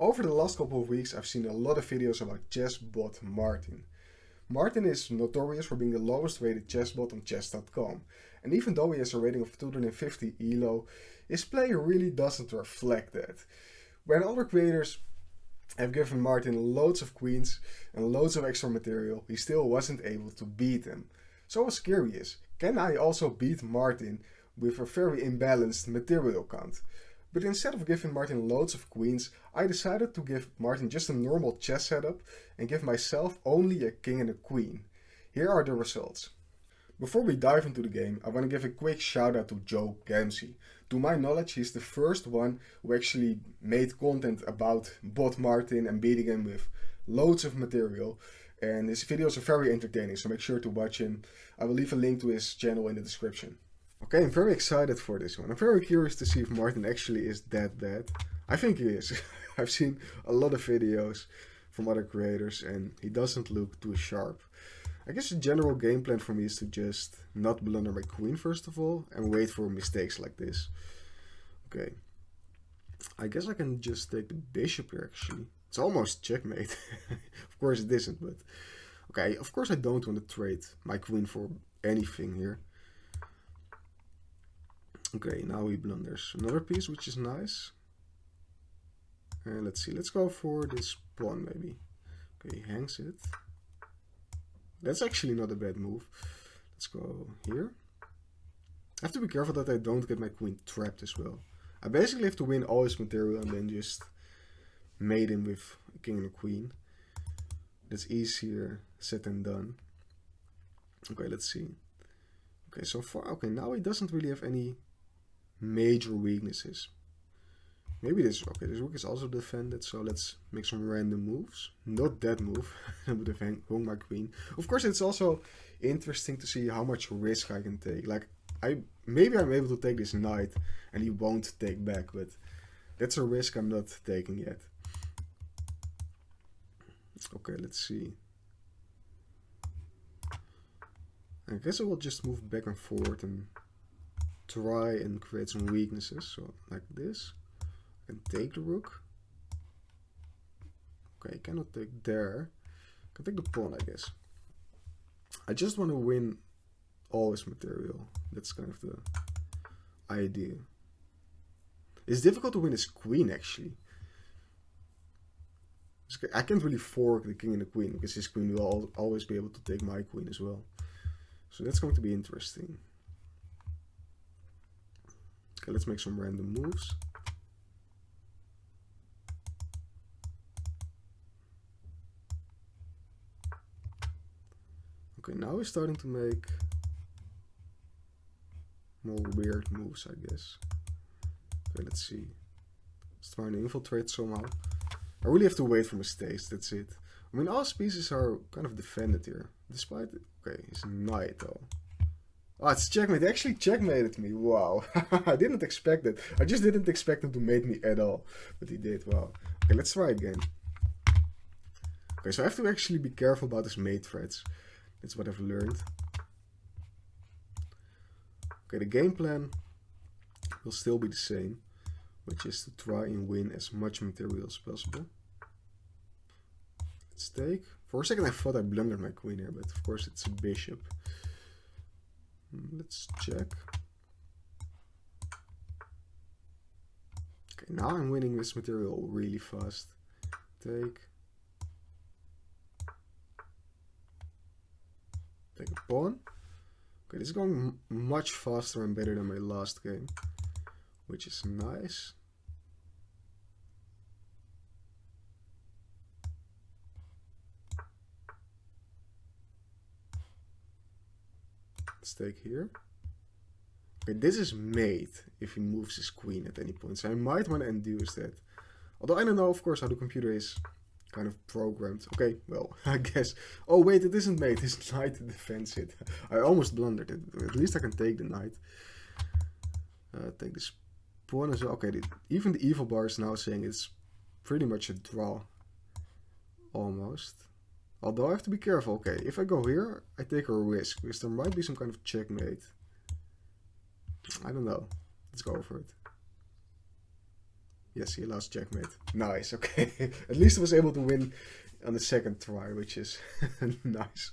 Over the last couple of weeks, I've seen a lot of videos about chess bot Martin. Martin is notorious for being the lowest rated chess bot on chess.com, and even though he has a rating of 250 elo, his play really doesn't reflect that. When other creators have given Martin loads of queens and loads of extra material, he still wasn't able to beat them. So I was curious, can I also beat Martin with a very imbalanced material count? But instead of giving Martin loads of queens, I decided to give Martin just a normal chess setup and give myself only a king and a queen. Here are the results. Before we dive into the game, I want to give a quick shout out to Joe Gamsey. To my knowledge, he's the first one who actually made content about bot Martin and beating him with loads of material. And his videos are very entertaining, so make sure to watch him. I will leave a link to his channel in the description. Okay, I'm very excited for this one. I'm very curious to see if Martin actually is that bad. I think he is. I've seen a lot of videos from other creators and he doesn't look too sharp. I guess the general game plan for me is to just not blunder my queen first of all and wait for mistakes like this. Okay. I guess I can just take the bishop here actually. It's almost checkmate. Of course it isn't, but... Okay, of course I don't want to trade my queen for anything here. Okay, now he blunders another piece, which is nice. And let's see, let's go for this pawn maybe. Okay, he hangs it. That's actually not a bad move. Let's go here. I have to be careful that I don't get my queen trapped as well. I basically have to win all his material and then just mate him with a king and a queen. That's easier said than done. Okay, let's see. Okay, so far, okay, now he doesn't really have any major weaknesses. Maybe this, okay, this rook is also defended, so let's make some random moves. Not that move, I would have hung my queen. Of course, it's also interesting to see how much risk I can take. Like, maybe I'm able to take this knight and he won't take back, but that's a risk I'm not taking yet. Okay, let's see. I guess I will just move back and forth and try and create some weaknesses. So like this. I can take the rook. Okay, I cannot take there. I can take the pawn, I guess. I just want to win all his material. That's kind of the idea. It's difficult to win his queen actually. I can't really fork the king and the queen because his queen will always be able to take my queen as well. So that's going to be interesting. Okay, let's make some random moves. Okay, now we're starting to make more weird moves, I guess. Okay, let's see. Let's try and infiltrate somehow. I really have to wait for mistakes, that's it. I mean, all his pieces are kind of defended here. Despite... Okay, he's a knight though. Oh, it's checkmate. He actually checkmated me. Wow. I didn't expect it. I just didn't expect him to mate me at all. But he did. Wow. Okay, let's try again. Okay, so I have to actually be careful about his mate threats. That's what I've learned. Okay, the game plan will still be the same, which is to try and win as much material as possible. Let's take... For a second I thought I blundered my queen here, but of course it's a bishop. Let's check. Okay, now I'm winning this material really fast. Take a pawn. Okay, this is going much faster and better than my last game, which is nice. Let's take here. Okay, this is mate if he moves his queen at any point, so I might want to induce that. Although I don't know, of course, how the computer is kind of programmed. Okay, well, I guess... Oh, wait, it isn't mate. His knight defends it. I almost blundered it. At least I can take the knight. Take this pawn as well. Okay, even the evil bar is now saying it's pretty much a draw. Almost. Although I have to be careful. Okay, if I go here, I take a risk. Because there might be some kind of checkmate. I don't know. Let's go for it. Yes, he lost checkmate. Nice, okay. At least I was able to win on the second try, which is nice.